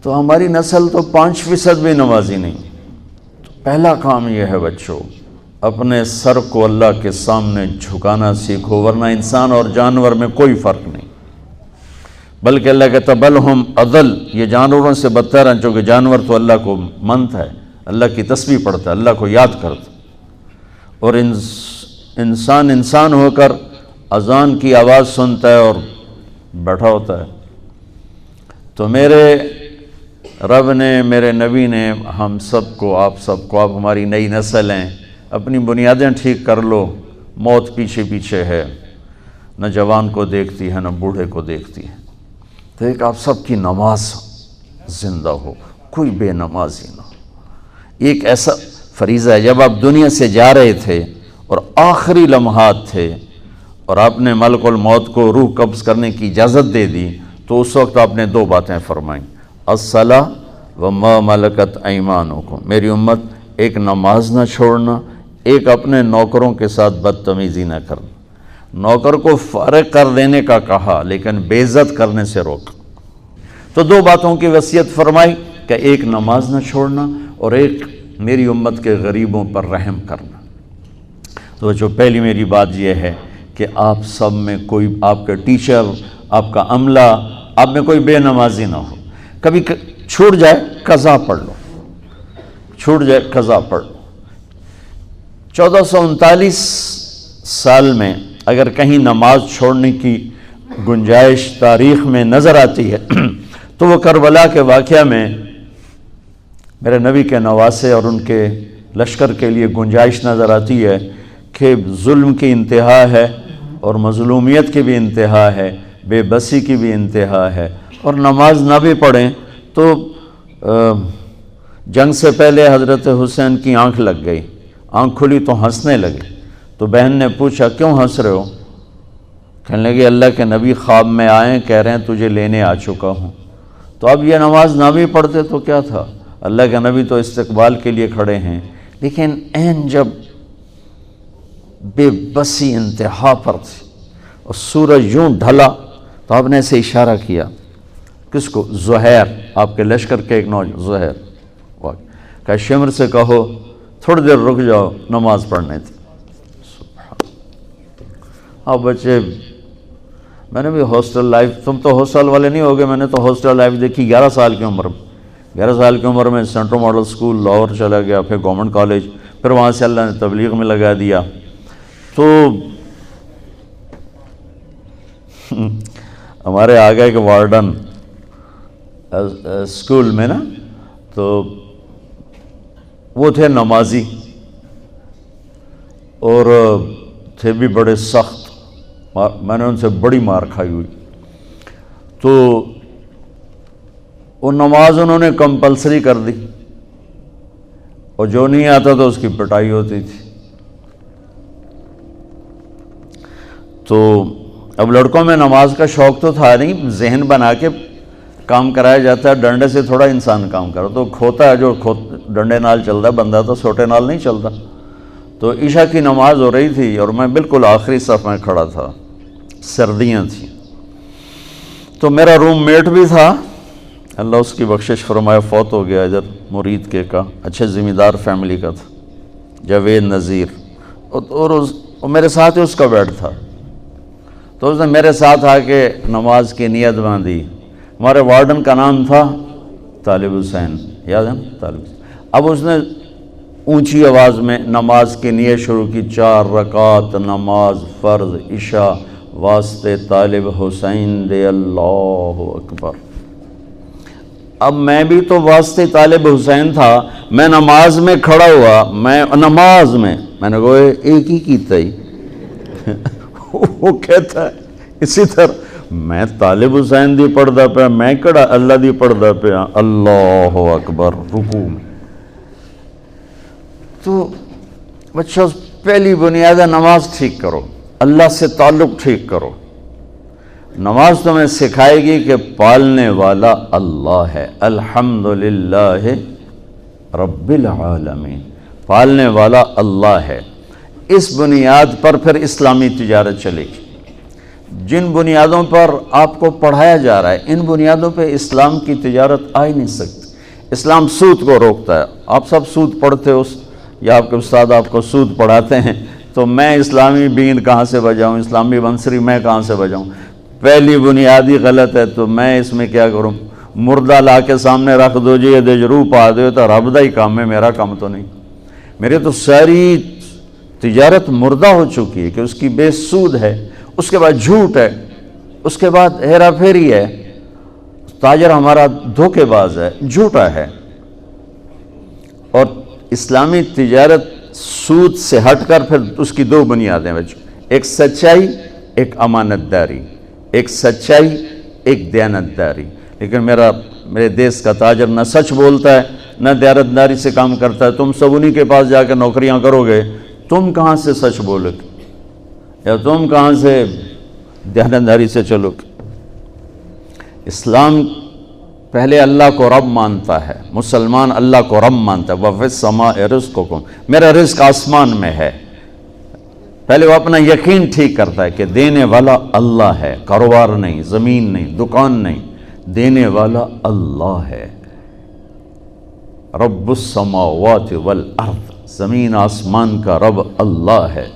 تو ہماری نسل تو 5% بھی نمازی نہیں. تو پہلا کام یہ ہے بچوں، اپنے سر کو اللہ کے سامنے جھکانا سیکھو، ورنہ انسان اور جانور میں کوئی فرق نہیں. بلکہ اللہ کہتا بل ہم اضل، یہ جانوروں سے بدتر ہیں، چونکہ جانور تو اللہ کو مانتا ہے، اللہ کی تسبیح پڑھتا ہے، اللہ کو یاد کرتا، اور انسان ہو کر اذان کی آواز سنتا ہے اور بیٹھا ہوتا ہے. تو میرے رب نے، میرے نبی نے ہم سب کو، آپ سب کو، آپ ہماری نئی نسل ہیں، اپنی بنیادیں ٹھیک کر لو. موت پیچھے پیچھے ہے، نہ جوان کو دیکھتی ہے نہ بوڑھے کو دیکھتی ہے. تو ایک آپ سب کی نماز زندہ ہو، کوئی بے نمازی نہ ہو. ایک ایسا فریضہ ہے، جب آپ دنیا سے جا رہے تھے اور آخری لمحات تھے اور آپ نے ملک الموت کو روح قبض کرنے کی اجازت دے دی، تو اس وقت آپ نے 2 باتیں فرمائیں، الصلاۃ وما ملکت ایمانکم. میری امت، ایک نماز نہ چھوڑنا، ایک اپنے نوکروں کے ساتھ بدتمیزی نہ کرنا. نوکر کو فارغ کر دینے کا کہا لیکن بے عزت کرنے سے روک. تو 2 باتوں کی وصیت فرمائی کہ ایک نماز نہ چھوڑنا اور ایک میری امت کے غریبوں پر رحم کرنا. تو جو پہلی میری بات یہ ہے کہ آپ سب میں کوئی، آپ کے ٹیچر، آپ کا عملہ، آپ میں کوئی بے نمازی نہ ہو. کبھی چھوٹ جائے قضا پڑھ لو، چھوٹ جائے قضا پڑھ لو. 1439 سال میں اگر کہیں نماز چھوڑنے کی گنجائش تاریخ میں نظر آتی ہے تو وہ کربلا کے واقعہ میں میرے نبی کے نواسے اور ان کے لشکر کے لیے گنجائش نظر آتی ہے کہ ظلم کی انتہا ہے اور مظلومیت کی بھی انتہا ہے، بے بسی کی بھی انتہا ہے، اور نماز نہ بھی پڑھیں تو جنگ سے پہلے حضرت حسین کی آنکھ لگ گئی، آنکھ کھلی تو ہنسنے لگے. تو بہن نے پوچھا کیوں ہنس رہے ہو؟ کہنے لگے اللہ کے نبی خواب میں آئے، کہہ رہے ہیں تجھے لینے آ چکا ہوں. تو اب یہ نماز نہ بھی پڑھتے تو کیا تھا، اللہ کے نبی تو استقبال کے لیے کھڑے ہیں. لیکن عین جب بے بسی انتہا پر تھی اور سورج یوں ڈھلا تو آپ نے ایسے اشارہ کیا، کس کو؟ زہیر، آپ کے لشکر کے ایک نوجوان زہیر، کہ شمر سے کہو تھوڑی دیر رک جاؤ، نماز پڑھنے تھی. اب بچے، میں نے بھی ہاسٹل لائف، تم تو ہاسٹل والے نہیں ہوگے، میں نے تو ہاسٹل لائف دیکھی 11 سال کی عمر میں. 11 سال کی عمر میں سینٹرل ماڈل اسکول لاہور چلا گیا، پھر گورنمنٹ کالج، پھر وہاں سے اللہ نے تبلیغ میں لگا دیا. تو ہمارے آگے ایک وارڈن اسکول میں نا، تو وہ تھے نمازی اور تھے بھی بڑے سخت، میں نے ان سے بڑی مار کھائی ہوئی. تو وہ نماز انہوں نے کمپلسری کر دی اور جو نہیں آتا تو اس کی پٹائی ہوتی تھی. تو اب لڑکوں میں نماز کا شوق تو تھا نہیں، ذہن بنا کے کام کرایا جاتا ہے، ڈنڈے سے تھوڑا انسان کام کرو تو کھوتا ہے، جو ڈنڈے نال چلتا ہے بندہ تو سوٹے نال نہیں چلتا. تو عشاء کی نماز ہو رہی تھی اور میں بالکل آخری صف میں کھڑا تھا، سردیاں تھیں. تو میرا روم میٹ بھی تھا، اللہ اس کی بخشش فرمایا، فوت ہو گیا ادھر مرید کے کا، اچھے ذمہ دار فیملی کا تھا، جاوید نذیر، اور میرے ساتھ ہی اس کا بیڈ تھا. تو اس نے میرے ساتھ آ کے نماز کی نیت باندھی. ہمارے وارڈن کا نام تھا طالب حسین، یاد ہے نا طالب حسین. اب اس نے اونچی آواز میں نماز کی نیت شروع کی، 4 رکعت نماز فرض عشاء واسطے طالب حسین دے اللہ اکبر. اب میں بھی تو واسطے طالب حسین تھا، میں نماز میں کھڑا ہوا، میں نماز میں نے کہا ایک ہی کیتا ہی وہ کہتا ہے اسی طرح میں طالب حسین دی پڑھدا پیا، میں کڑا اللہ دی پڑھدا پیا، اللہ اکبر رکوع میں. تو بچہ پہلی بنیاد نماز ٹھیک کرو، اللہ سے تعلق ٹھیک کرو. نماز تمہیں سکھائے گی کہ پالنے والا اللہ ہے، الحمدللہ رب العالمین، پالنے والا اللہ ہے. اس بنیاد پر پھر اسلامی تجارت چلے گی. جن بنیادوں پر آپ کو پڑھایا جا رہا ہے، ان بنیادوں پہ اسلام کی تجارت آ ہی نہیں سکتی۔ اسلام سود کو روکتا ہے۔ آپ سب سود پڑھتے ہو یا آپ کے استاد آپ کو سود پڑھاتے ہیں، تو میں اسلامی بیند کہاں سے بجاؤں، اسلامی بنسری میں کہاں سے بجاؤں؟ پہلی بنیادی غلط ہے، تو میں اس میں کیا کروں؟ مردہ لا کے سامنے رکھ دو جی، یہ دے روح پا دو، تو رب دا ہی کام ہے، میرا کام تو نہیں۔ میرے تو ساری تجارت مردہ ہو چکی ہے کہ اس کی بیس سود ہے، اس کے بعد جھوٹ ہے، اس کے بعد ہیرا پھیری ہے، تاجر ہمارا دھوکے باز ہے، جھوٹا ہے۔ اور اسلامی تجارت سود سے ہٹ کر پھر اس کی دو بنیادیں بچوں، ایک سچائی، ایک امانت داری، ایک سچائی، ایک دیانت داری۔ لیکن میرے دیس کا تاجر نہ سچ بولتا ہے، نہ دیانت داری سے کام کرتا ہے۔ تم سب انہی کے پاس جا کے نوکریاں کرو گے، تم کہاں سے سچ بولو گے یا تم کہاں سے دیانت داری سے چلو گے؟ اسلام پہلے اللہ کو رب مانتا ہے، مسلمان اللہ کو رب مانتا ہے۔ وَفِي السَّمَاءِ رِزْقُكُمْ، میرا رزق آسمان میں ہے۔ پہلے وہ اپنا یقین ٹھیک کرتا ہے کہ دینے والا اللہ ہے، کاروبار نہیں، زمین نہیں، دکان نہیں، دینے والا اللہ ہے۔ رب السماوات والارض، زمین آسمان کا رب اللہ ہے۔